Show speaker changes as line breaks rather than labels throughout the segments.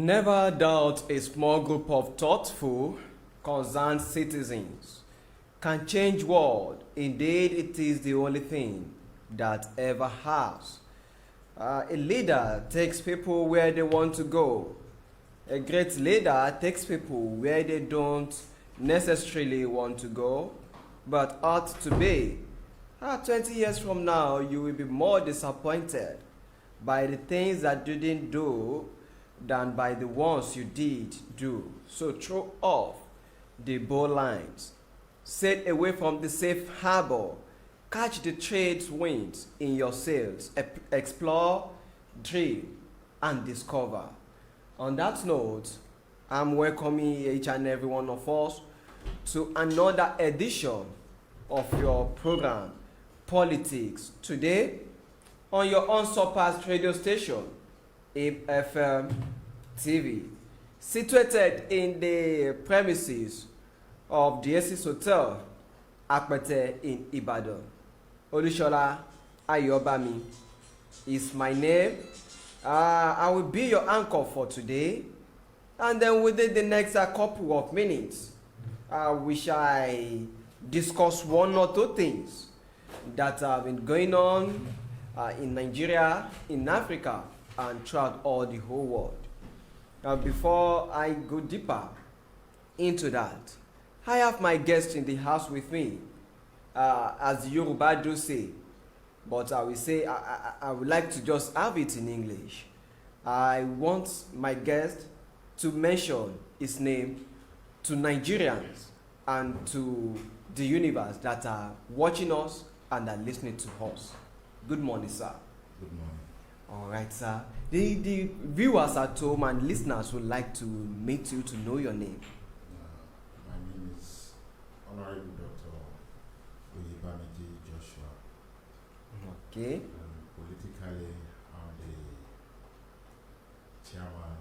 Never doubt a small group of thoughtful, concerned citizens can change world. Indeed, it is the only thing that ever has. A leader takes people where they want to go. A great leader takes people where they don't necessarily want to go, but ought to be. 20 years from now, you will be more disappointed by the things that you didn't do than by the ones you did do. So throw off the bowlines, sail away from the safe harbor, catch the trade's winds in your sails, explore, dream, and discover. On that note, I'm welcoming each and every one of us to another edition of your program, Politics. Today, on your unsurpassed radio station, FM TV, situated in the premises of the Oasis Hotel, Apete in Ibadan. Joshua Oyebamiji is my name. I will be your anchor for today, and then within the next couple of minutes, we shall discuss one or two things that have been going on in Nigeria, in Africa, and throughout all the whole world. Now, before I go deeper into that, I have my guest in the house with me, as the Yoruba do say, but I will say I would like to just have it in English. I want my guest to mention his name to Nigerians and to the universe that are watching us and are listening to us. Good morning, sir.
Good morning.
All right, sir. The viewers at home and listeners would like to meet you to know your name.
My name is Honorable Dr. Oyebamiji Joshua.
Okay.
Politically, I'm the chairman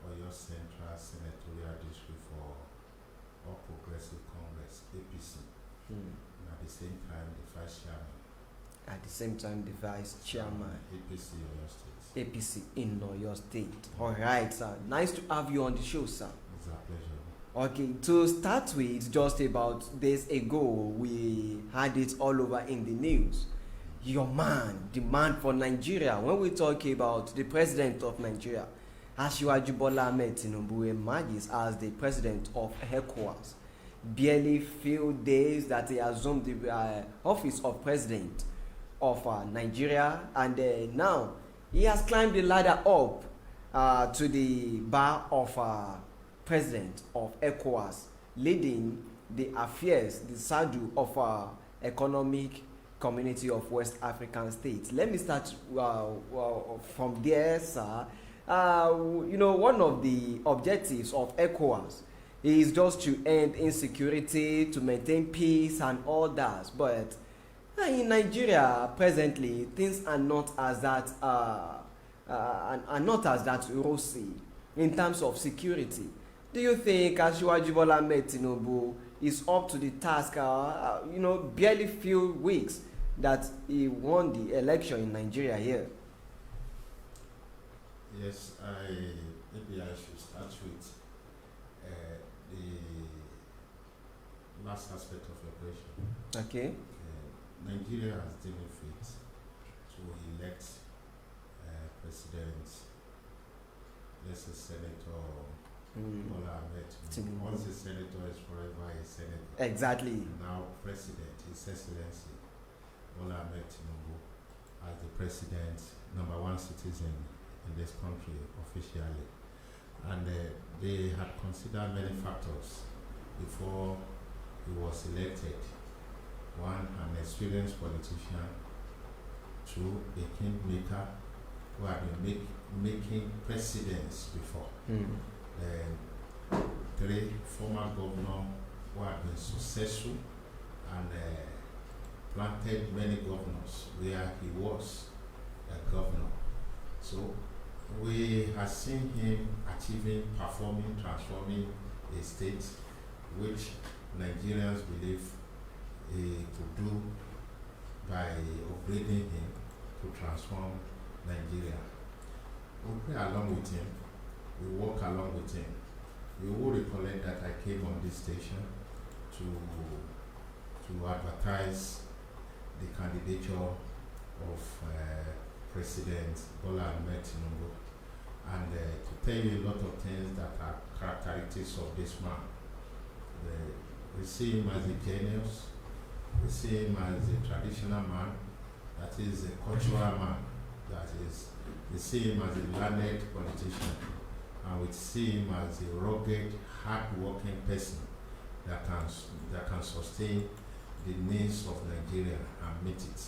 of your Central Senatorial District for All Progressive Congress, APC. And at the same time, the vice chairman.
At the same time, the vice chairman.
APC Oyo State.
APC in Oyo State. All right, sir. Nice to have you on the show, sir.
It's a pleasure.
Okay, to start with, just about days ago, we had it all over in the news. Your man, the man for Nigeria, when we talk about the president of Nigeria, Asiwaju Bola Ahmed Tinubu emerges as the president of ECOWAS. Barely few days that he assumed the office of president of Nigeria, and now he has climbed the ladder up to the bar of president of ECOWAS, leading the affairs, the SADU of economic community of West African states. Let me start from there, sir. One of the objectives of ECOWAS is just to end insecurity, to maintain peace and all that. But in Nigeria presently, things are not as that rosy in terms of security. Do you think Asiwaju Bola Ahmed Tinubu is up to the task? Barely few weeks that he won the election in Nigeria here.
Yes, maybe I should start with the last aspect of your question.
Okay.
Nigeria has deemed fit to elect President, let's say Senator Bola Ahmed Tinubu. Once a senator is forever a senator.
Exactly.
Now President, His Excellency Bola Ahmed Tinubu, as the president, #1 citizen in this country officially. And they had considered many factors before he was elected. One, an experienced politician. Two, a kingmaker who had been making presidents before. Three, former governor who had been successful and planted many governors where he was a governor. So we have seen him achieving, performing, transforming a state which Nigerians believe he could do by upgrading him to transform Nigeria. We pray along with him we work along with him. You will recollect that I came on this station to advertise the candidature of President Bola Ahmed Tinubu, and to tell you a lot of things that are characteristics of this man. We see him as a genius, we see him as a traditional man, that is a cultural man, we see him as a learned politician, and we see him as a rugged, hard-working person that can sustain the needs of Nigeria and meet it.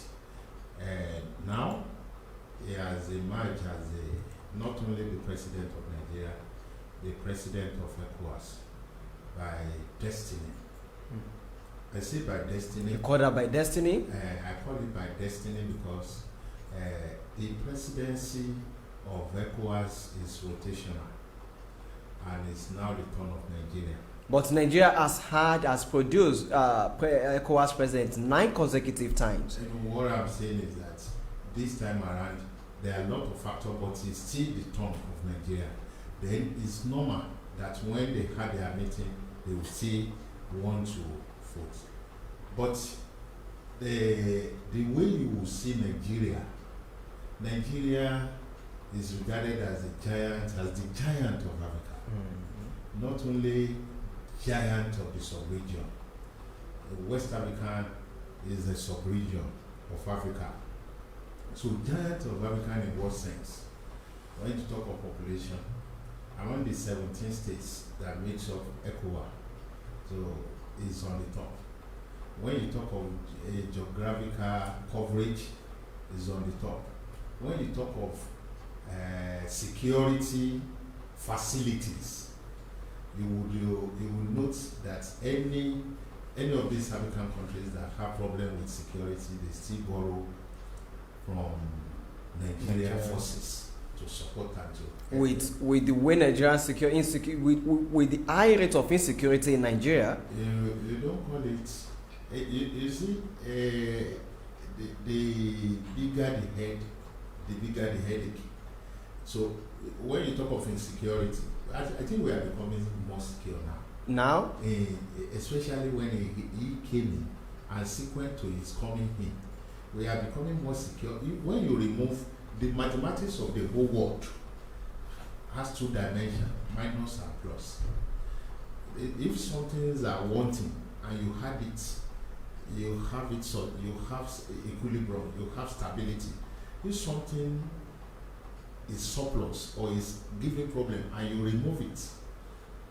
And now he has emerged as not only the president of Nigeria, the president of ECOWAS by destiny. I say by destiny.
You call that by destiny?
I call it by destiny because the presidency of ECOWAS is rotational, and it's now the turn of Nigeria.
But Nigeria has produced ECOWAS president 9 consecutive times.
And what I'm saying is that this time around, there are a lot of factors, but it's still the turn of Nigeria. Then it's normal that when they had their meeting, they will still want to vote. But the way you will see Nigeria is regarded as the giant of Africa. Mm-hmm. Not only giant of the sub-region. West Africa is a sub-region of Africa. So giant of Africa in what sense? When you talk of population, among the 17 states that makes up ECOWAS, so is on the top. When you talk of geographical coverage, is on the top. When you talk of security facilities, you will note that any of these African countries that have problem with security, they still borrow from Nigerian forces to support and to
with the way Nigerian with the high rate of insecurity in Nigeria.
You don't call it. You see, the bigger the headache. So when you talk of insecurity, I think we are becoming more secure now. Especially when he came in, and sequent to his coming in, we are becoming more secure. When you remove the mathematics of the whole world, has 2 dimensions, minus and plus. If some things are wanting and you have it, so you have equilibrium, you have stability. If something is surplus or is giving problem and you remove it,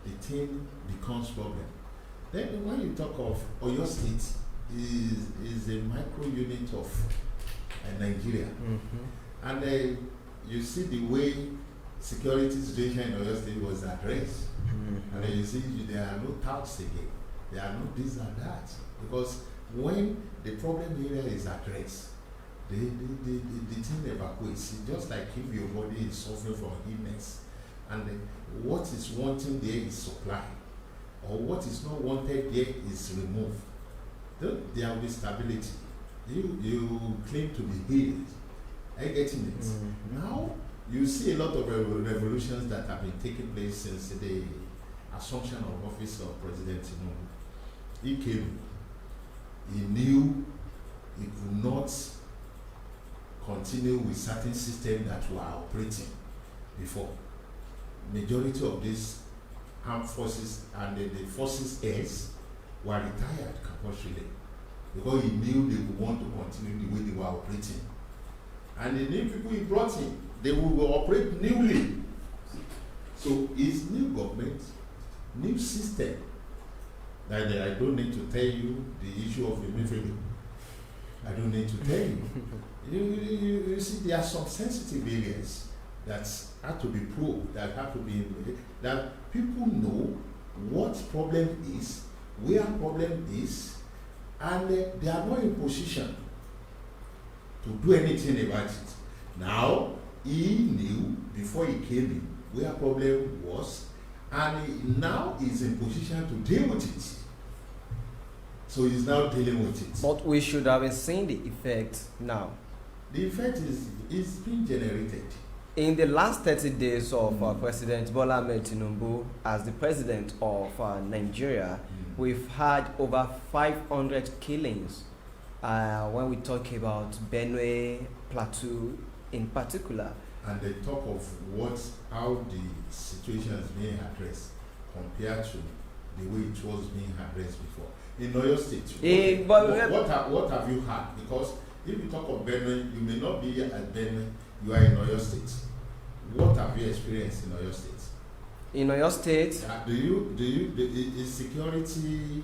the thing becomes problem. Then when you talk of Oyo State is a micro unit of Nigeria, mm-hmm. And you see the way security situation in Oyo State was addressed, mm-hmm. And then you see there are no touts again, there are no this and that, because when the problem area is addressed, the thing evacuates. It's just like if your body is suffering from illness, and what is wanting there is supply, or what is not wanted there is removed. There will be stability. You claim to be healed. Are you getting it? Mm-hmm. Now you see a lot of revolutions that have been taking place since the assumption of office of President Tinubu. He came. He knew he could not continue with certain systems that were operating before. Majority of these armed forces and the forces heirs were retired compulsorily because he knew they would want to continue the way they were operating. And the new people he brought in, they will operate newly. So his new government, new system, that I don't need to tell you the issue of Emefiele. I don't need to tell you. You see, there are some sensitive areas that have to be probed, that have to be, that people know what problem is, where problem is, and they are not in position to do anything about it. Now, he knew before he came in where problem was, and he now is in position to deal with it. So he's now dealing with it.
But we should have seen the effect now.
The effect is being generated.
In the last 30 days of President Bola Ahmed Tinubu as the president of Nigeria, we've had over 500 killings when we talk about Benue, Plateau in particular.
And they talk of how the situation is being addressed compared to the way it was being addressed before. In Oyo State, what have you had? Because if you talk of Benue, you may not be at Benue, you are in Oyo State. What have you experienced in Oyo State?
In Oyo State?
Is security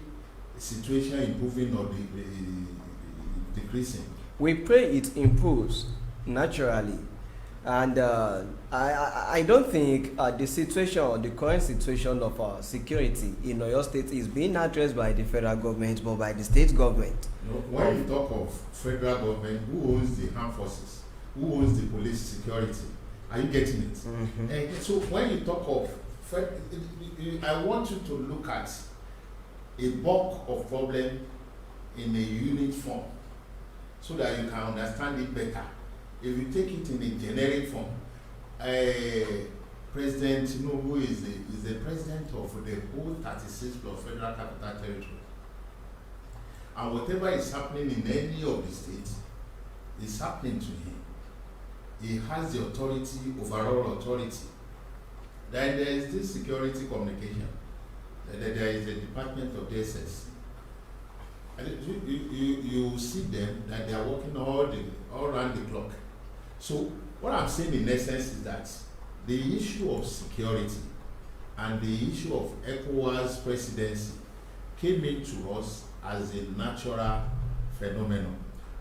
situation improving or decreasing? We
pray it improves naturally. And I don't think the situation or the current situation of security in Oyo State is being addressed by the federal government but by the state government.
No, when you talk of federal government, who owns the armed forces? Who owns the police security? Are you getting it? And so when you talk of, I want you to look at a bulk of problem in a unit form so that you can understand it better. If you take it in a generic form, President Tinubu is the president of the whole 36 plus federal capital territory. And whatever is happening in any of the states is happening to him. He has the authority, overall authority. Then there is this security communication. There is a department of DSS. And you see them that they are working all around the clock. So what I'm saying in essence is that the issue of security and the issue of ECOWAS presidency came into us as a natural phenomenon.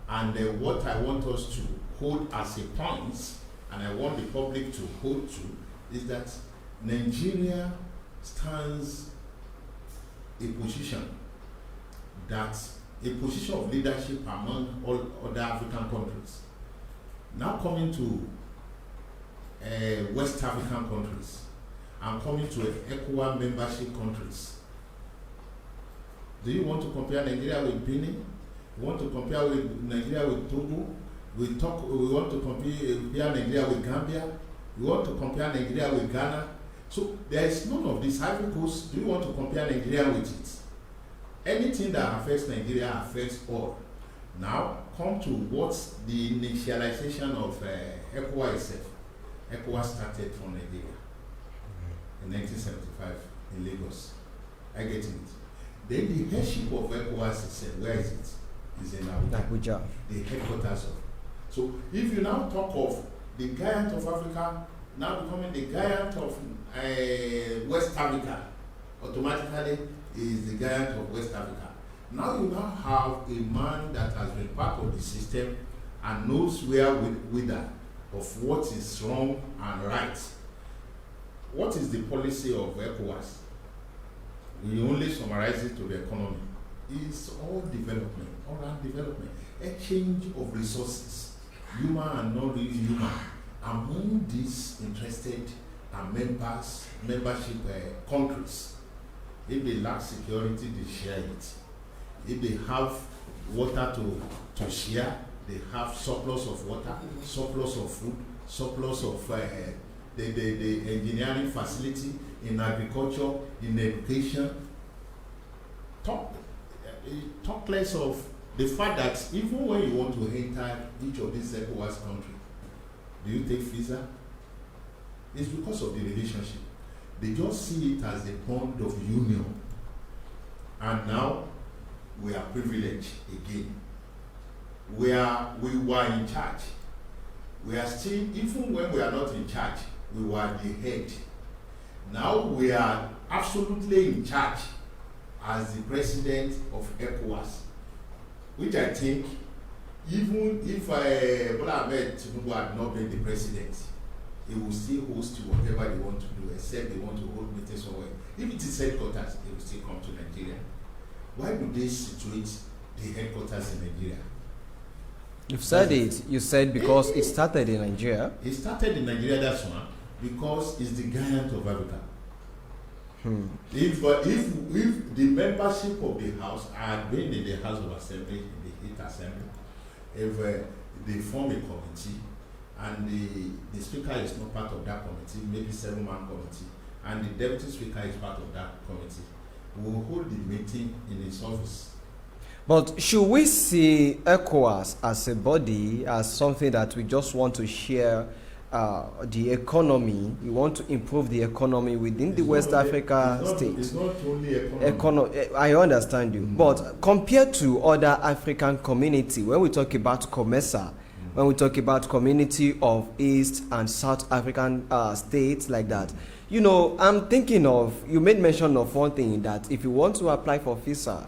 And what I want us to hold as a point, and I want the public to hold to, is that Nigeria stands a position of leadership among all other African countries. Now coming to West African countries and coming to ECOWAS membership countries. Do you want to compare Nigeria with Benin? You want to compare Nigeria with Togo? We want to compare Nigeria with Gambia. We want to compare Nigeria with Ghana. So there is none of this. Ivory Coast, do you want to compare Nigeria with it? Anything that affects Nigeria affects all. Now, come to what's the initialization of ECOWAS itself. ECOWAS started from Nigeria in 1975 in Lagos. I get it. Then the headship of ECOWAS itself, where is it? It's in Abuja. The headquarters of. So if you now talk of the giant of Africa now becoming the giant of West Africa, automatically is the giant of West Africa. Now you now have a man that has been part of the system and knows where whether of what is wrong and right. What is the policy of ECOWAS? We only summarize it to the economy. It's all development, all around development, exchange of resources, human and non-human, among these interested and membership countries. If they lack security, they share it. If they have water to share, they have surplus of water, surplus of food, surplus of the engineering facility, in agriculture, in education. Talk less of the fact that even when you want to enter each of these ECOWAS countries, do you take visa? It's because of the relationship. They just see it as a bond of union. And now we are privileged again. We were in charge. We are still, even when we are not in charge, we were the head. Now we are absolutely in charge as the president of ECOWAS, which I think, even if Bola Ahmed Tinubu had not been the president, he will still host whatever they want to do, except they want to hold meetings somewhere. If it is headquarters, they will still come to Nigeria. Why do they situate the headquarters in Nigeria?
You've said it. You said because it started in Nigeria.
It started in Nigeria, that's one, because it's the giant of Africa. If the membership of the House had been in the House of Assembly, in the 8th Assembly, if they form a committee and the speaker is not part of that committee, maybe 7-man committee, and the deputy speaker is part of that committee, we will hold the meeting in his office.
But should we see ECOWAS as a body, as something that we just want to share the economy, we want to improve the economy within the West Africa states?
It's not only economy.
I understand you. But compared to other African community, when we talk about COMESA, when we talk about community of East and South African states like that, you know, I'm thinking of, you made mention of one thing, that if you want to apply for visa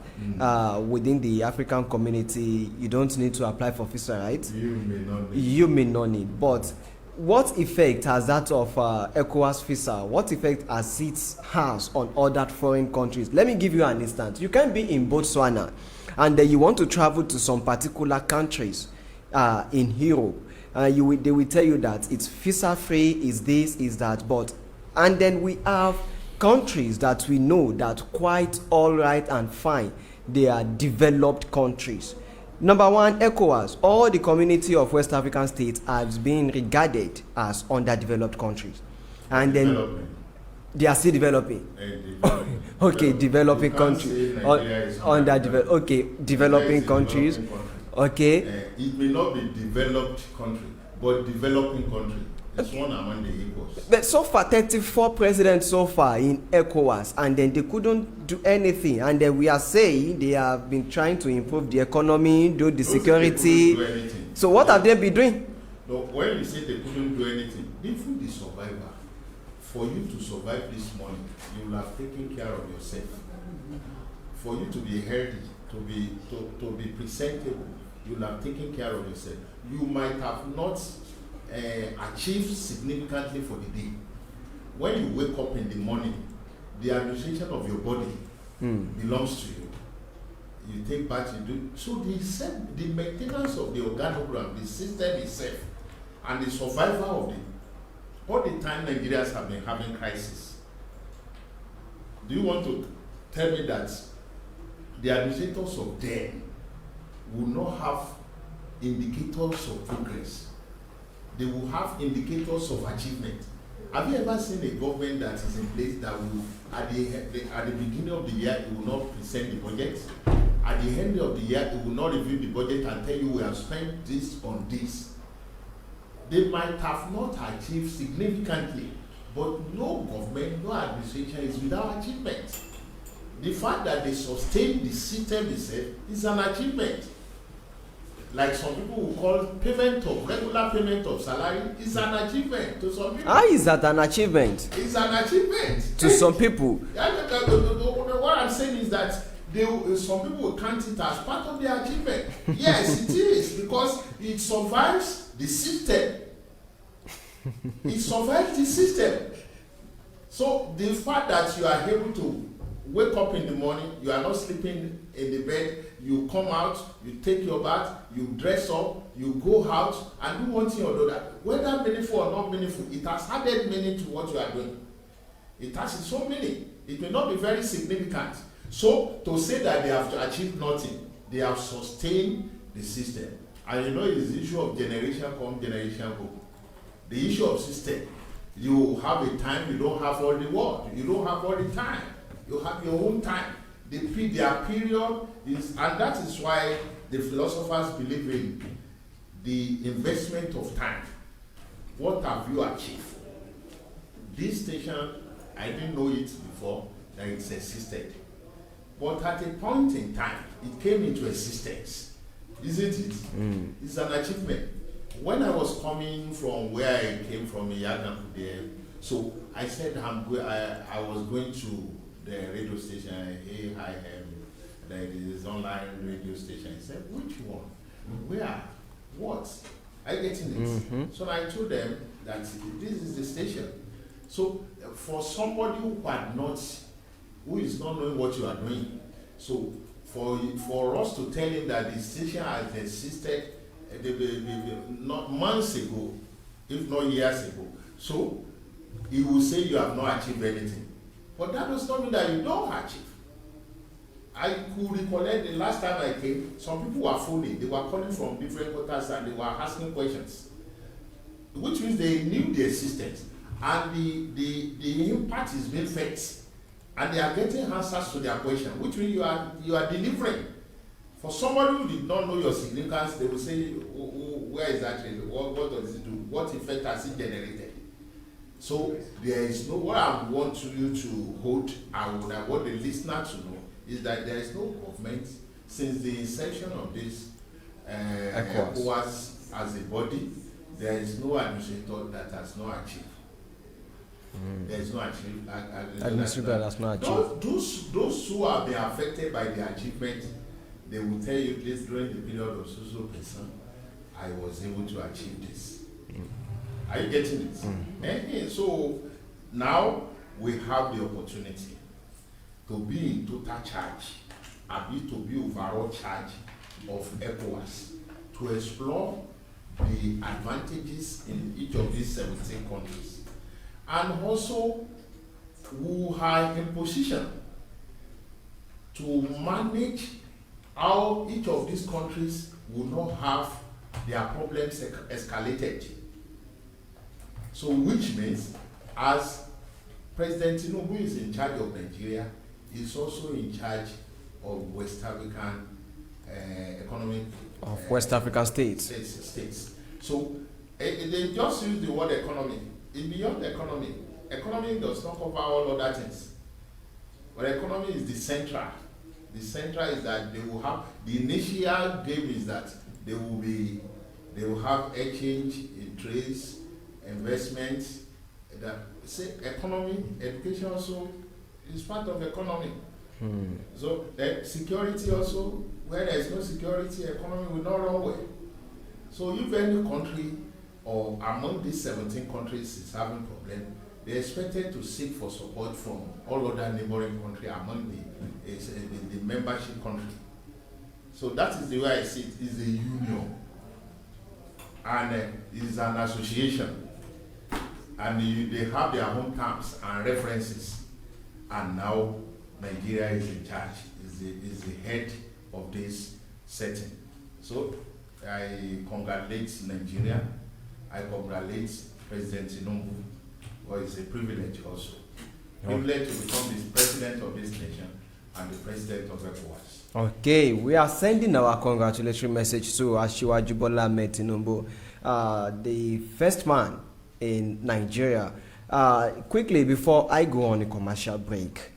within the African community, you don't need to apply for visa, right? You may not need. But what effect has that of ECOWAS visa? What effect has it has on other foreign countries? Let me give you an instance. You can be in Botswana and you want to travel to some particular countries in Europe. They will tell you that it's visa free, is this, is that, but and then we have countries that we know that quite all right and fine. They are developed countries. Number one, ECOWAS, all the community of West African states has been regarded as underdeveloped countries. And then they are still developing. Okay, developing countries. Underdeveloped. Okay, developing countries. Okay.
It may not be developed country, but developing country. It's one among the equals.
But so far, 34 presidents so far in ECOWAS, and then they couldn't do anything. And then we are saying they have been trying to improve the economy, do the security.
Do
so what have they been doing?
No, when you say they couldn't do anything, even the survivor, for you to survive this morning, you will have taken care of yourself. For you to be healthy, to be presentable, you will have taken care of yourself. You might have not achieve significantly for the day. When you wake up in the morning, the administration of your body belongs to you. You take part, you do. So the maintenance of the organogram, the system itself, and the survival of all the time Nigerians have been having crisis. Do you want to tell me that the administrators of them will not have indicators of progress? They will have indicators of achievement. Have you ever seen a government that is in place that will, at the beginning of the year, it will not present the budget? At the end of the year, it will not review the budget and tell you we have spent this on this. They might have not achieved significantly, but no government, no administration is without achievement. The fact that they sustain the system itself is an achievement. Like some people will call regular payment of salary is an achievement to some people.
How is that an achievement?
It's an achievement.
To some people.
What I'm saying is that some people will count it as part of their achievement. Yes, it is, because it survives the system. It survives the system. So the fact that you are able to wake up in the morning, you are not sleeping in the bed, you come out, you take your bath, you dress up, you go out and do one thing or the other. Whether meaningful or not meaningful, it has added meaning to what you are doing. It has its own meaning. It may not be very significant. So to say that they have achieved nothing, they have sustained the system. And you know, it's the issue of generation come, generation go. The issue of system, you have a time, you don't have all the world, you don't have all the time. You have your own time. Their period is, and that is why the philosophers believe in the investment of time. What have you achieved? This station, I didn't know it before that it's existed. But at a point in time, it came into existence. Isn't it? It's an achievement. When I was coming from where I came from, Yagam, so I said I was going to the radio station. Hey, I am like this online radio station. He said, which one? Where? What? Are you getting it? So I told them that this is the station. So for somebody who is not knowing what you are doing, so for us to tell him that the station has existed not months ago, if not years ago, so he will say you have not achieved anything. But that does not mean that you don't achieve. I could recollect the last time I came, some people were phoning. They were calling from different quarters and they were asking questions. which means they knew the existence, and the impact is being felt, and they are getting answers to their question, which means you are delivering. For somebody who did not know your significance, they will say, where is that really? What does it do? What effect has it generated? So there is no, what I want you to hold, and what I want the listener to know, is that there is no government since the inception of this ECOWAS as a body. There is no administrator that has not achieved. There is no
administrator that has not achieved.
Those who have been affected by the achievement, they will tell you this during the period of social person, I was able to achieve this. Are you getting it? So now we have the opportunity to be in total charge, to be overall charge of ECOWAS, to explore the advantages in each of these 17 countries, and also who are in position to manage how each of these countries will not have their problems escalated. So which means, as President Tinubu is in charge of Nigeria, he's also in charge of West African economic
West African states.
So they just use the word economy. In beyond economy, economy does not cover all other things. But economy is the central. The central is that they will have, the initial game is that they will have exchange in trades, investments, that say economy, education also is part of economy. So security also, where there is no security, economy will not run well. So if any country or among these 17 countries is having problem, they are expected to seek for support from all other neighboring countries among the membership country. So that is the way I see it. Is a union, and it is an association, and they have their own terms and references, and now Nigeria is in charge, is the head of this setting. So I congratulate Nigeria, I congratulate President Tinubu, or it's a privilege also. Privilege to become the president of this nation and the president of ECOWAS.
Okay, we are sending our congratulatory message to Asiwaju Bola Ahmed Tinubu, the first man in Nigeria. Quickly, before I go on a commercial break,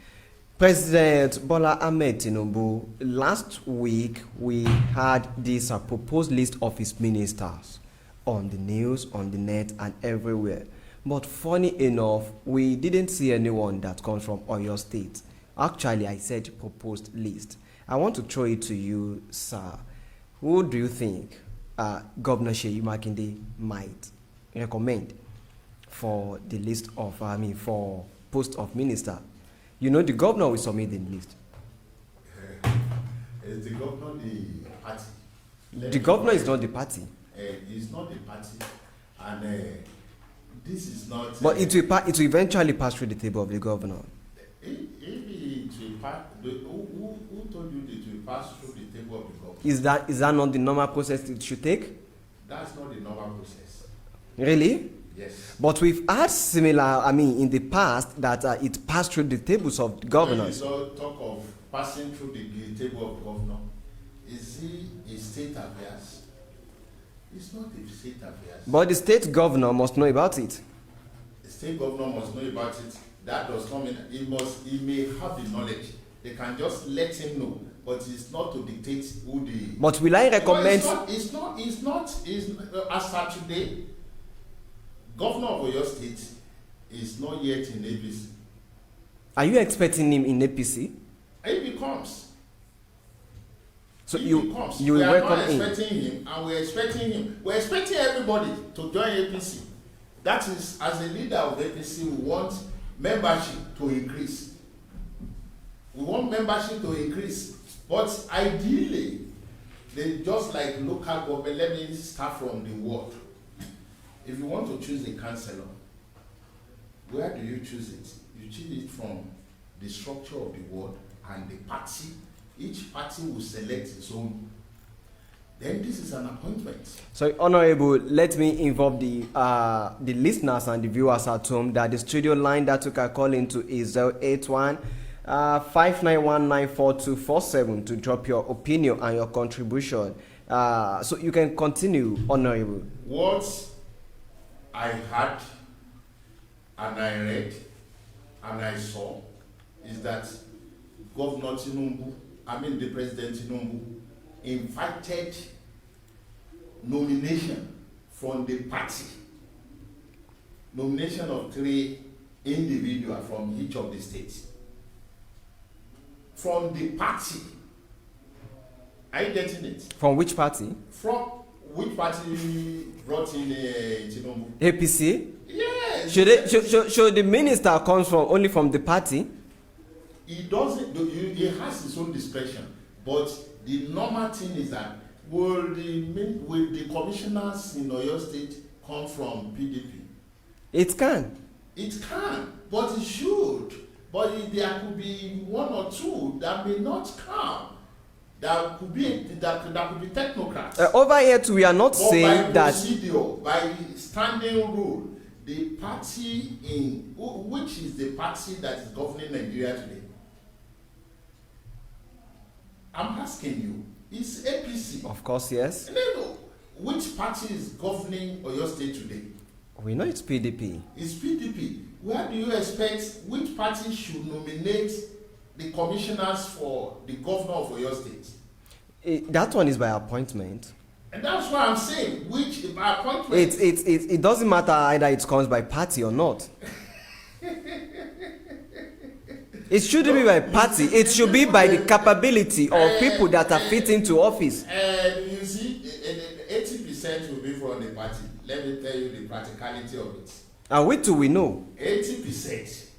President Bola Ahmed Tinubu, last week we had this proposed list of his ministers on the news, on the net, and everywhere. But funny enough, we didn't see anyone that comes from Oyo State. Actually, I said proposed list. I want to throw it to you, sir. Who do you think Governor Seyi Makinde might recommend for the list of, for post of minister? You know, the governor will submit the list.
Is the governor the party?
The governor is not the party.
It's not the party, and this is not.
But it will eventually pass through the table of the governor.
If it will pass, who told you it will pass through the table of the governor?
Is that not the normal process it should take?
That's not the normal process.
Really?
Yes.
But we've had similar, in the past that it passed through the tables of the governors.
When you talk of passing through the table of governor, is it a state affairs? It's not a state affairs.
But the state governor must know about it.
The state governor must know about it. That does not mean he may have the knowledge. They can just let him know, but it's not to dictate who the.
But will I recommend?
It's not. As of today, Governor of Oyo State is not yet in APC.
Are you expecting him in APC?
He becomes.
So
he
you
becomes.
will welcome him.
We are not expecting him, and we're expecting him. We're expecting everybody to join APC. That is, as a leader of APC, we want membership to increase. We want membership to increase. But ideally, they just like local government. Let me start from the ward. If you want to choose a councillor, where do you choose it? You choose it from the structure of the ward and the party. Each party will select its own. then this is an appointment.
So, Honorable, let me involve the listeners and the viewers at home that the studio line that you can call into is 081 5919447 to drop your opinion and your contribution. So you can continue, Honorable.
What I had and I read and I saw is that Governor Tinubu, the President Tinubu, invited nomination from the party. Nomination of 3 individuals from each of the states. From the party. Are you getting it?
From which party?
From which party brought in Tinubu?
APC?
Yes.
Should the minister comes from only from the party?
He doesn't. He has his own discretion, but the normal thing is that will the commissioners in Oyo State come from PDP?
It can.
It can, but it should. But there could be 1 or 2 that may not come. That could be technocrats.
Over here too, we are not saying
by
that.
By standing rule, the party which is the party that is governing Nigeria today. I'm asking you, it's APC.
Of course, yes.
No. Which party is governing Oyo State today?
We know it's PDP.
It's PDP. Where do you expect which party should nominate the commissioners for the governor of Oyo State?
That one is by appointment.
And that's what I'm saying. Which by appointment?
It doesn't matter either it comes by party or not. It shouldn't be by party. It should be by the capability of people that are fit into office.
And you see, 80% will be from the party. Let me tell you the practicality of it.
And wait till we know.
80%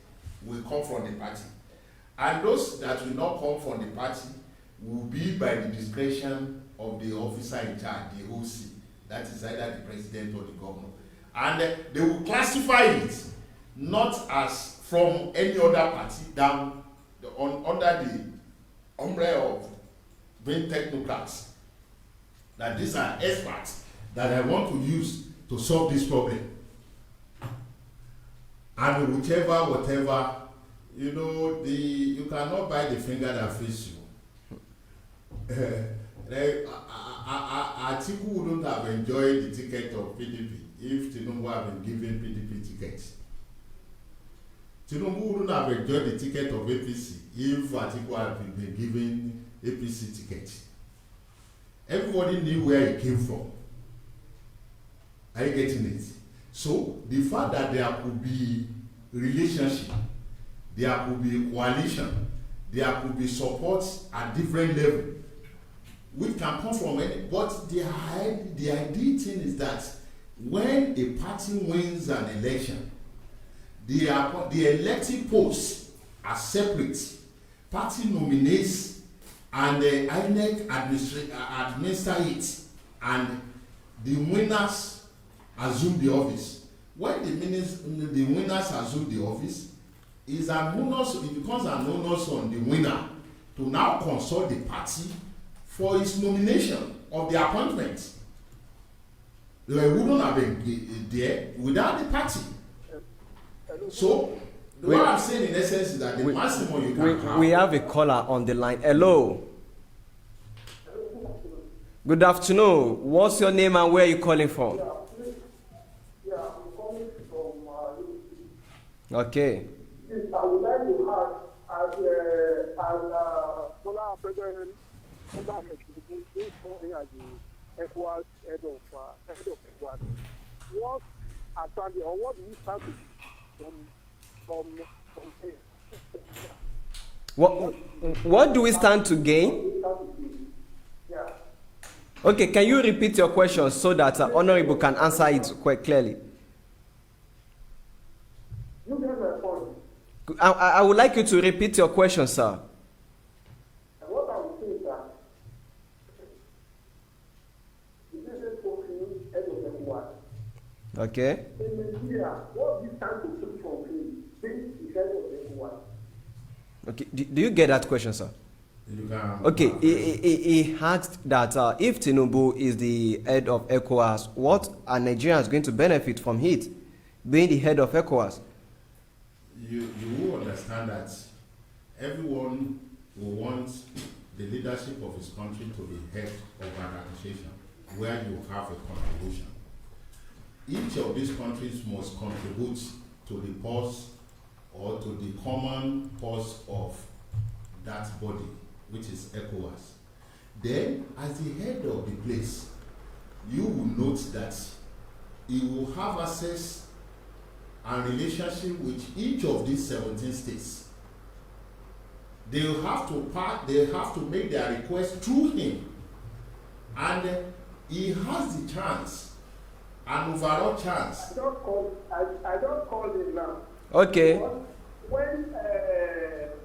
will come from the party. And those that will not come from the party will be by the discretion of the officer in charge, the OC. That is either the president or the governor. And they will classify it not as from any other party than under the umbrella of being technocrats. That these are experts that I want to use to solve this problem. And whatever, you cannot buy the finger that fits you. Atiku wouldn't have enjoyed the ticket of PDP if Tinubu had been given PDP tickets. Tinubu wouldn't have enjoyed the ticket of APC if Atiku had been given APC tickets. Everybody knew where he came from. Are you getting it? So the fact that there could be relationship, there could be coalition, there could be support at different levels, which can come from any. But the ideal thing is that when a party wins an election, the elected posts are separate. Party nominates and the INEC administer it, and the winners assume the office. When the winners assume the office, it becomes an onus on the winner to now consult the party for its nomination of the appointment. They wouldn't have been there without the party. So, what I'm saying in essence is that the maximum you can have.
We have a caller on the line. Hello. Good afternoon. What's your name and where are you calling from?
I'm calling from
Okay.
I would like to ask, as Bola President, as the ECOWAS head of ECOWAS, what attorney or what do you start to from here?
What do we stand to gain?
Yeah.
Okay, can you repeat your question so that Honorable can answer it quite clearly?
You get my point.
I would like you to repeat your question, sir.
And what I would say is that this is head of ECOWAS.
Okay.
In Nigeria, what we stand to take from him, being the head of ECOWAS.
Okay. Do you get that question, sir?
You can.
Okay, he asked that if Tinubu is the head of ECOWAS, what are Nigerians going to benefit from it, being the head of ECOWAS?
You will understand that everyone will want the leadership of his country to be head of an organization where you have a contribution. Each of these countries must contribute to the purse or to the common purse of that body, which is ECOWAS. Then, as the head of the place, you will note that he will have access and relationship with each of these 17 states. They will have to make their request through him, and he has the chance, an overall chance.
I don't call him now.
Okay.
When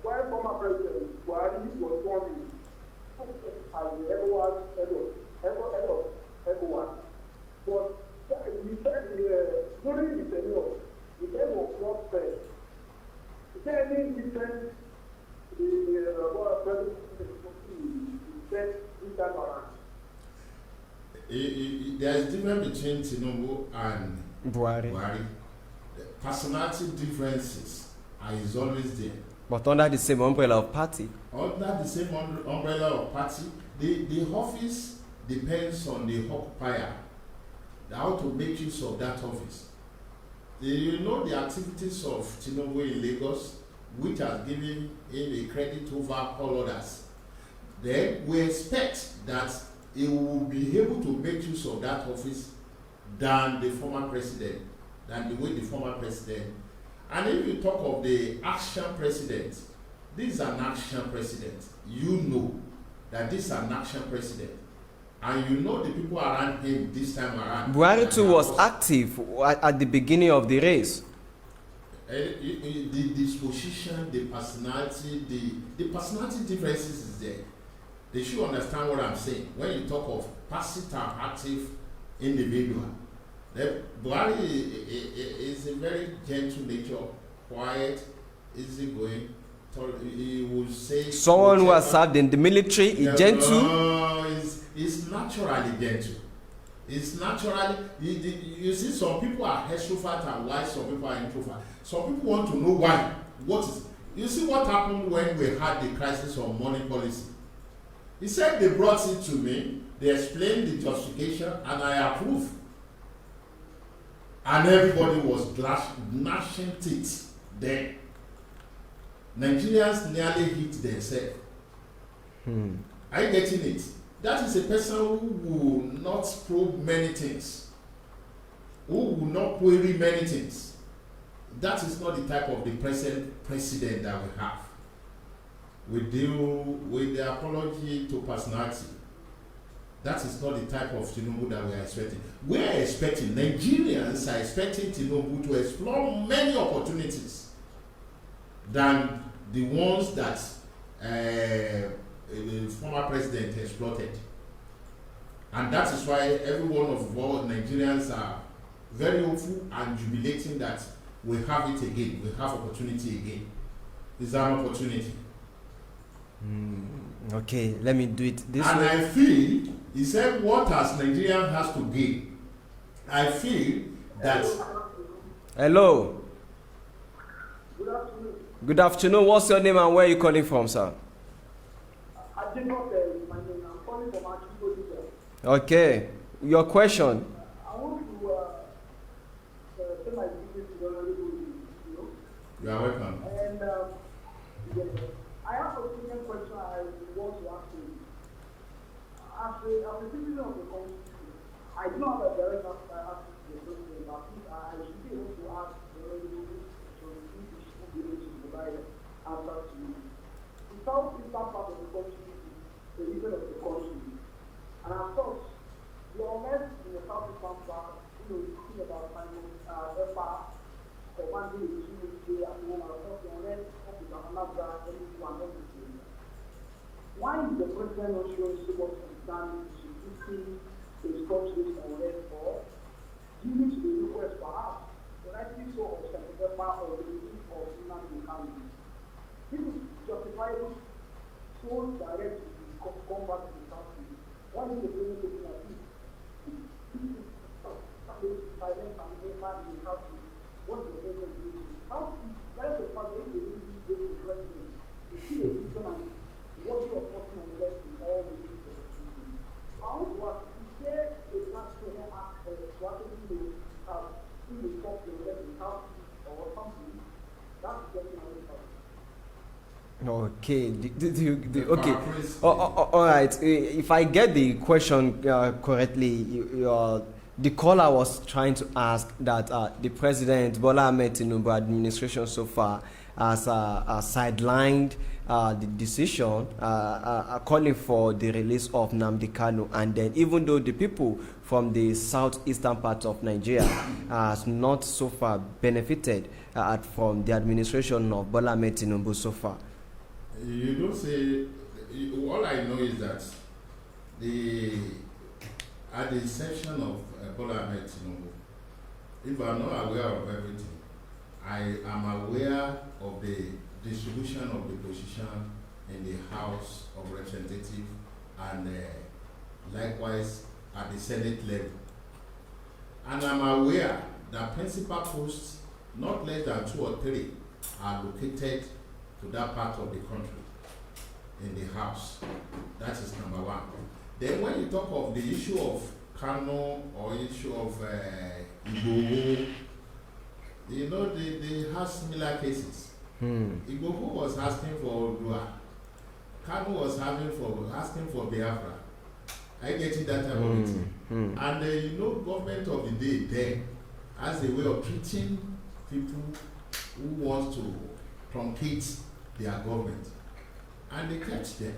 former President Buhari was sworn in as the head of ECOWAS, but he said during the tenure, the head was not fair. Is there any difference in what President said this time around?
There is difference between Tinubu and
Buhari.
Personality differences is always there.
But under the same umbrella of party.
Under the same umbrella of party, the office depends on the occupier, how to make use of that office. You know the activities of Tinubu in Lagos, which has given him a credit over all others. Then we expect that he will be able to make use of that office than the former president, than the way the former president. And if you talk of the action president, this is an action president. You know that this is an action president. And you know the people around him this time around.
Buhari too was active at the beginning of the race.
The disposition, the personality differences is there. They should understand what I'm saying. When you talk of passive and active individual, Buhari is a very gentle nature, quiet, easygoing. He will say
someone who has served in the military is gentle.
No, he's naturally gentle. It's naturally. You see, some people are extrovert and why some people are introvert. Some people want to know why. What is? You see what happened when we had the crisis on money policy. He said they brought it to me. They explained the justification, and I approve. And everybody was gnashing teeth then. Nigerians nearly hit themselves. Are you getting it? That is a person who will not probe many things, who will not query many things. That is not the type of the present president that we have. We deal with the apology to personality. That is not the type of Tinubu that we are expecting. We are expecting, Nigerians are expecting Tinubu to explore many opportunities than the ones that the former president exploited. And that is why every one of all Nigerians are very hopeful and jubilating that we have it again, we have opportunity again. It's an opportunity.
Okay, let me do it this
and
way.
I feel, he said, what has Nigerian has to gain? I feel that.
Hello.
Good afternoon.
Good afternoon. What's your name and where are you calling from, sir?
I did not tell you my name. I'm calling from Atiku.
Okay. Your question.
I want to say my business to the honorable.
You are welcome.
And I have a senior question I want to ask you. As a citizen of the country, I do not have a direct answer to the question, but I should be able to ask the honorable to be able to provide answer to you. The southeastern part of the country is the region of the country. And as such, the unrest in the southeastern part, you think about finding EPA or one day in Tuesday at home, and of the unrest of the Anambra, everything and everything. Why is the president not showing so much concern to fixing the structures unrest or giving to the request perhaps, rightly so, of Senator EPA or the relief of human economy? This is justifiable so so direct to come back to the country. Why is the president taking like this? Silence and never in the country. What the president doing? How that's the fact that they really go to the president. You see a system and what you are talking on left in all the people. How was there a national act strategy to in the top to the left or something? That's getting away from.
Okay. Okay. All right. If I get the question correctly, the caller was trying to ask that the President Bola Ahmed Tinubu administration so far has sidelined the decision calling for the release of Nnamdi Kanu, and then even though the people from the southeastern part of Nigeria has not so far benefited from the administration of Bola Ahmed Tinubu so far.
You don't say. All I know is that at the inception of Bola Ahmed Tinubu, if I'm not aware of everything, I am aware of the distribution of the position in the House of Representatives and likewise at the Senate level. And I'm aware that principal posts, not less than 2 or 3, are located to that part of the country in the House. That is number one. Then when you talk of the issue of Kano or issue of Igboho, you know, they have similar cases. Igboho was asking for Odua. Kano was asking for Biafra. I get it that type of thing. And you know, government of the day there has a way of treating people who want to truncate their government. And they catch them.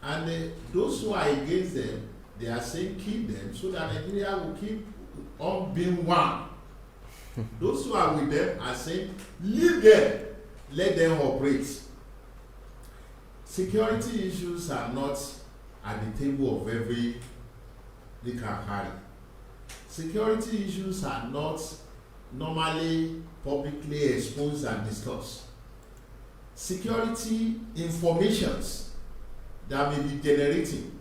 And those who are against them, they are saying keep them so that Nigeria will keep on being one. Those who are with them are saying leave them, let them operate. Security issues are not at the table of every Likakari. Security issues are not normally publicly exposed and discussed. Security informations that may be generating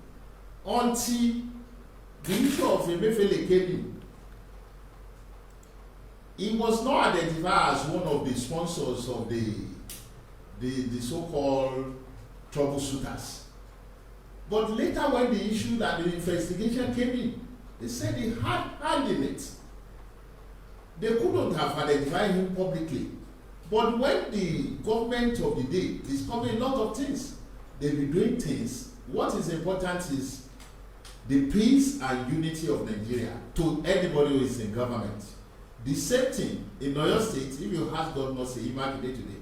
until the issue of Emefiele came in. He was not identified as one of the sponsors of the so-called troubleshooters. But later when the issue that the investigation came in, they said he had hand in it. They couldn't have identified him publicly. But when the government of the day discovered a lot of things, they be doing things. What is important is the peace and unity of Nigeria to anybody who is in government. The same thing in Oyo State, if you ask Governor Seyi Makinde today,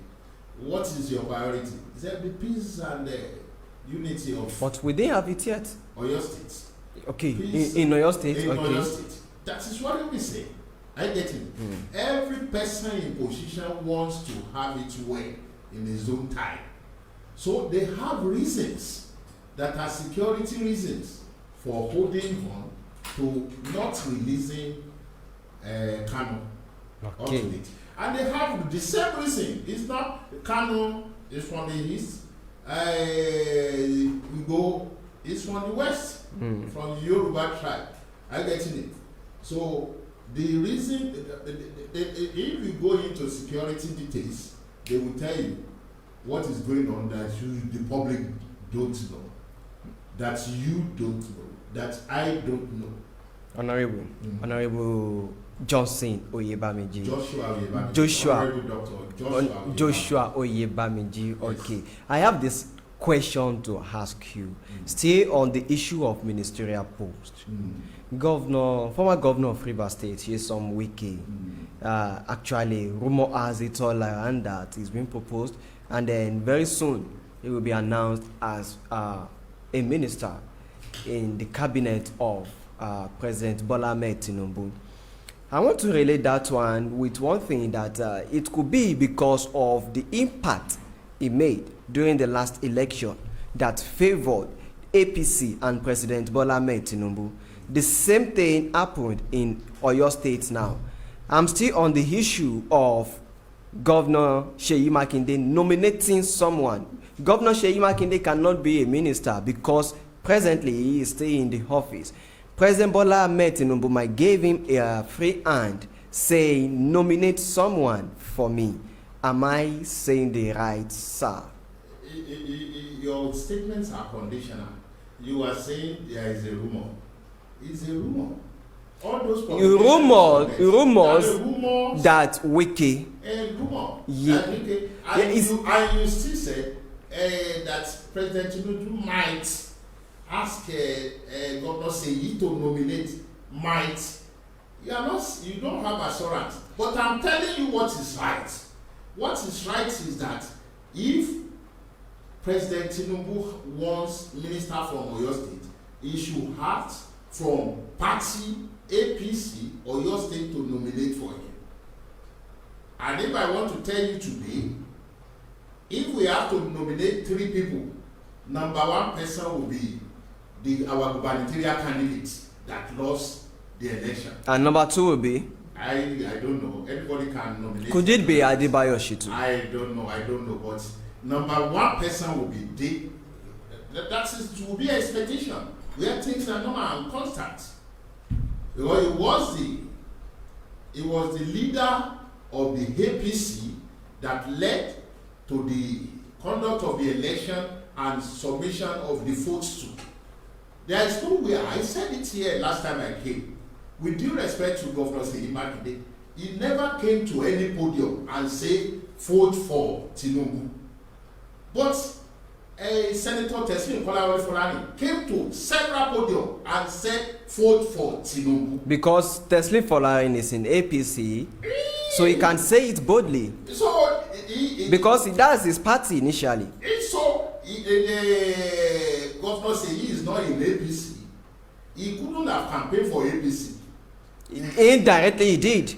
what is your priority? He said the peace and unity of.
But we didn't have it yet.
Oyo State.
Okay, in Oyo State.
In
okay.
Oyo State. That is what we say. I get it. Every person in position wants to have it well in his own time. So they have reasons that are security reasons for holding on to not releasing Kanu.
Okay.
And they have the same reason. It's not Kanu is from the east. Igbo is from the west, from the Yoruba tribe. I get it. So the reason, if you go into security details, they will tell you what is going on that the public don't know, that you don't know, that I don't know. Honorable
Johnson Oyebamiji.
Joshua Oyebamiji.
Joshua Oyebamiji. Okay. Yes. I have this question to ask you. Still on the issue of ministerial post. Former governor of Rivers State, Nyesom Wike, actually, rumor has it all around that is being proposed, and then very soon it will be announced as a minister in the cabinet of President Bola Ahmed Tinubu. I want to relate that one with one thing that it could be because of the impact he made during the last election that favored APC and President Bola Ahmed Tinubu. The same thing happened in Oyo State now. I'm still on the issue of Governor Seyi Makinde nominating someone. Governor Seyi Makinde cannot be a minister because presently he is still in the office. President Bola Ahmed Tinubu might give him a free hand, saying, nominate someone for me. Am I saying the right, sir?
Your statements are conditional. You are saying there is a rumor. It's a rumor. All those
rumors that Wiki.
Rumor.
Yeah.
That Wiki. And you still said that President Tinubu might ask Governor Seyi to nominate. Might. You don't have assurance. But I'm telling you what is right. What is right is that if President Tinubu wants minister from Oyo State, he should ask from party APC Oyo State to nominate for him. And if I want to tell you today, if we have to nominate 3 people, number 1 person will be our gubernatorial candidate that lost the election.
And number 2 will be?
I don't know. Everybody can nominate.
Could it be Adebayo Shitu?
I don't know. But number 1 person will be will be expectation where things are normal and constant. Because it was the leader of the APC that led to the conduct of the election and submission of the votes to. There is no way. I said it here last time I came. With due respect to Governor Seyi Makinde, he never came to any podium and say vote for Tinubu. But Senator Teslim Kolawole came to several podiums and said vote for Tinubu.
Because Teslim Folarin is in APC, so he can say it boldly.
So
because that's his party initially.
So Governor Seyi is not in APC. He couldn't have campaigned for APC.
Indirectly he did.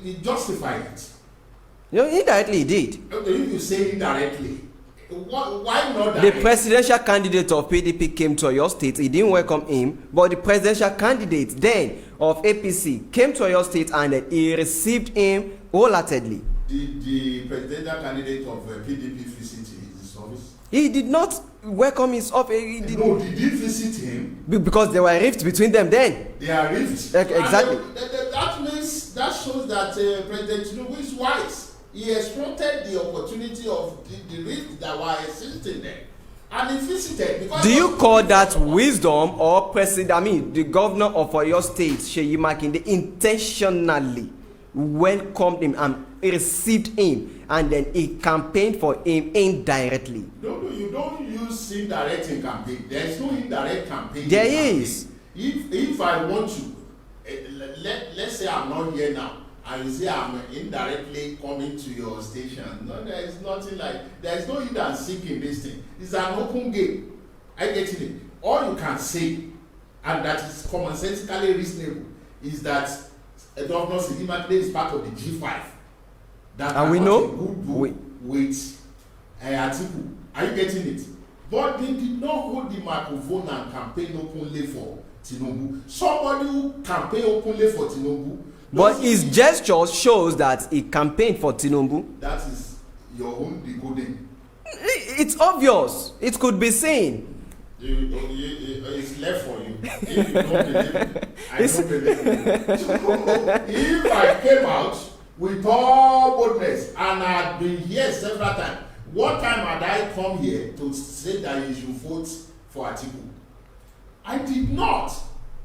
He justified it.
Indirectly he did.
If you say indirectly, why not?
The presidential candidate of PDP came to Oyo State. He didn't welcome him, but the presidential candidate then of APC came to Oyo State and he received him wholeheartedly.
Did the presidential candidate of PDP visit his office?
He did not welcome his office.
No, did he visit him?
Because there were rifts between them then.
There are rifts.
Exactly.
That shows that President Tinubu is wise. He exploited the opportunity of the rifts that were existing there, and he visited.
Do you call that wisdom or the governor of Oyo State, Seyi Makinde, intentionally welcomed him and received him, and then he campaigned for him indirectly?
No, you don't use indirect in campaign. There is no indirect campaign.
There is.
If I want to, let's say I'm not here now, and you say I'm indirectly coming to your station. No, there is nothing like, there is no hide and seek in this thing. It's an open game. I get it. All you can say, and that is commonsensically reasonable, is that Governor Seyi Makinde is part of the G5.
And we know
with Atiku. Are you getting it? But they did not hold the microphone and campaign openly for Tinubu. Somebody who campaign openly for Tinubu.
But his gesture shows that he campaigned for Tinubu.
That is your own decoding.
It's obvious. It could be seen.
It's left for you. If you don't believe it, I don't believe it. So, if I came out with all boldness and I had been here several times, what time had I come here to say that you should vote for Atiku? I did not.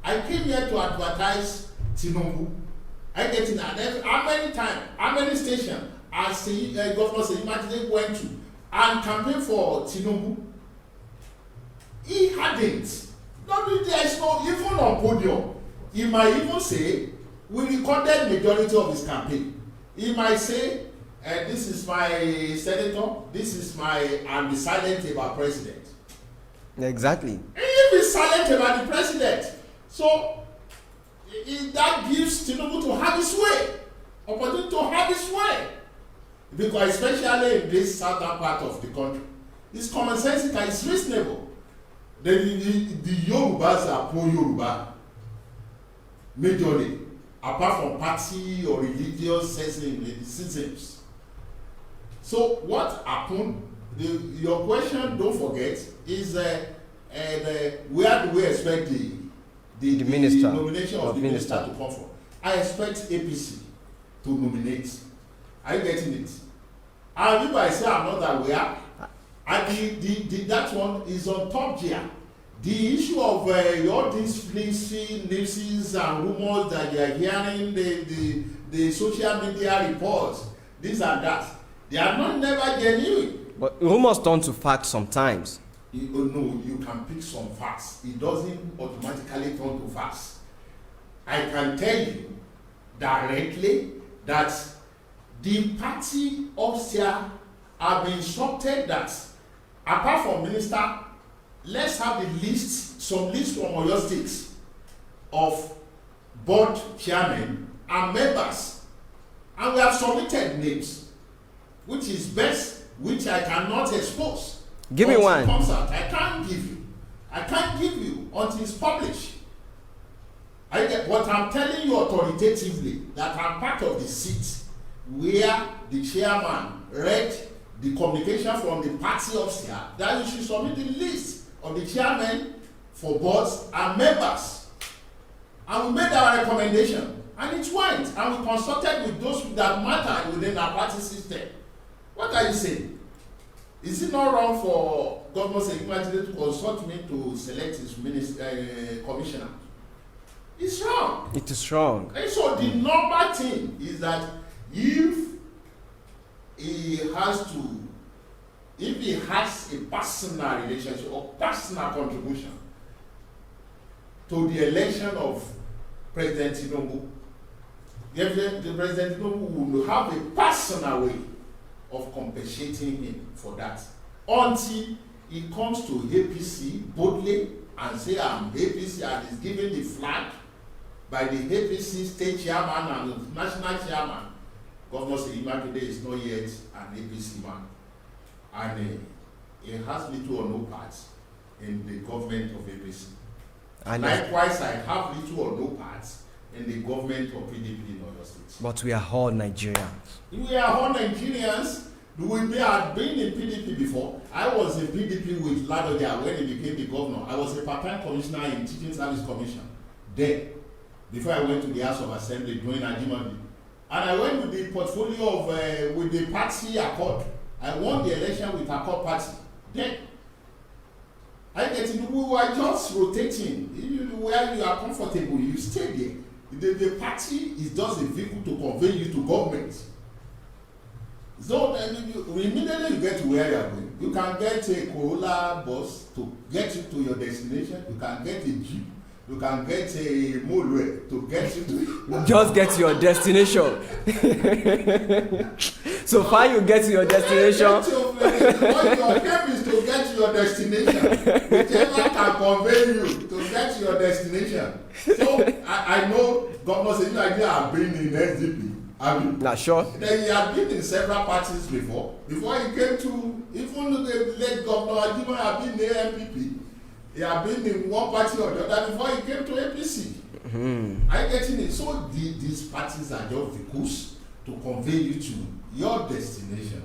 I came here to advertise Tinubu. I get in. How many times, how many stations has Governor Seyi Makinde went to and campaigned for Tinubu? He hadn't. There is no, even on podium, he might even say, we recorded majority of his campaign. He might say, this is my senator, this is and be silent about president.
Exactly.
And he'll be silent about the president. So, that gives Tinubu to have his way, opportunity to have his way. Because especially in this southern part of the country, it's commonsensical, it's reasonable. The Yorubas are pro-Yoruba, majorly. apart from party or religious systems. So what happened? Your question, don't forget, is where do we expect the
minister,
nomination of the minister to come from? I expect APC to nominate. Are you getting it? And if I say I'm not aware, and that one is on top gear. The issue of all these flimsy news and rumors that you are hearing, the social media reports, this and that, they are not never genuine.
But rumors turn to facts sometimes.
No, you can pick some facts. It doesn't automatically turn to facts. I can tell you directly that the party upstairs have been instructed that apart from minister, let's have the list, some list from Oyo State of board chairmen and members, and we have submitted names, which is best, which I cannot expose.
Give me one.
Comes out. I can't give you until it's published. What I'm telling you authoritatively, that I'm part of the seat where the chairman read the communication from the party upstairs, that you should submit the list of the chairmen for boards and members. And we made our recommendation, and it went, and we consulted with those that matter within our party system. What are you saying? Is it not wrong for Governor Oyebamiji to consult me to select his commissioner? It's wrong.
It is wrong.
And so the number thing is that if he has a personal relationship or personal contribution to the election of President Tinubu, the President Tinubu will have a personal way of compensating him for that until he comes to APC boldly and say I'm APC and is given the flag by the APC state chairman and the national chairman. Governor Oyebamiji is not yet an APC man, and he has little or no part in the government of APC. And likewise, I have little or no part in the government of PDP in Oyo State.
But we are all Nigerians.
We are all Nigerians. We had been in PDP before. I was in PDP with Ladoja when he became the governor. I was a part-time commissioner in Teaching Service Commission. Then, before I went to the House of Assembly doing Ajimadi. And I went with the portfolio of, with the party Accord. I won the election with Accord Party. Then, we were just rotating. Where you are comfortable, you stay there. The party is just a vehicle to convey you to government. So immediately you get to where you are going. You can get a Corolla bus to get you to your destination. You can get a Jeep. You can get a Molue to get you to
just get to your destination. So far you get to your destination.
What your aim is to get to your destination. Whichever can convey you to get to your destination. So I know Governor Oyebamiji have been in SDP.
Not sure.
Then he had been in several parties before. Before he came to, even the late Governor Ajima had been in the MPP. He had been in one party or the other before he came to APC. I getting it. So these parties are just vehicles to convey you to your destination.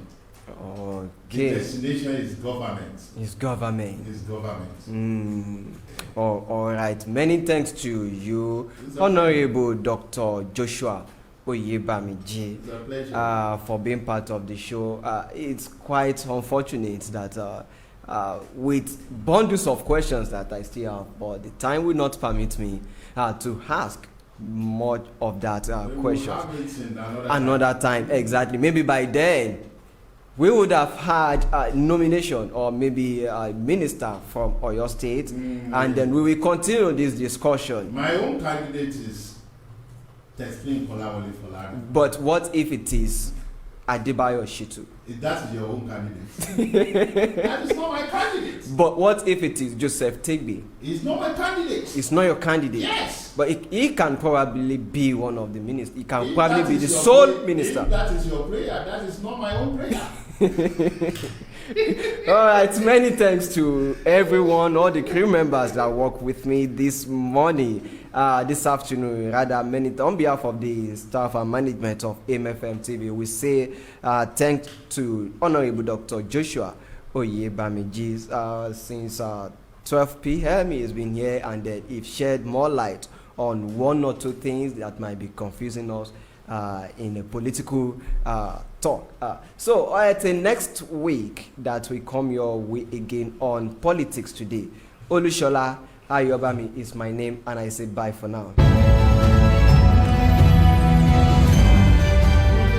Okay.
The destination is government.
It's government.
It's government.
All right. Many thanks to you, Honorable Dr. Joshua Oyebamiji,
It's a pleasure.
for being part of the show. It's quite unfortunate that with bundles of questions that I still have, but the time will not permit me to ask much of that questions. Another time, exactly. Maybe by then we would have had a nomination or maybe a minister from Oyo State, and then we will continue this discussion.
My own candidate is Teslim Kolawole Folari.
But what if it is Adebayo Shitu?
If that is your own candidate, that is not my candidate.
But what if it is Joseph Tigbe?
He's not my candidate.
It's not your candidate.
Yes.
But he can probably be one of the ministers. He can
If
probably
that
be
is
the
your
sole minister.
If that is your prayer, that is not my own prayer.
All right, many thanks to everyone, all the crew members that work with me this morning. this afternoon. Rather, on behalf of the staff and management of MFM TV, we say thanks to Honorable Dr. Joshua Oyebamiji since 12 p.m. He has been here and he shared more light on one or two things that might be confusing us in a political talk. So until next week that we come your way again on Politics Today. Olushola Oyebamiji is my name, and I say bye for now.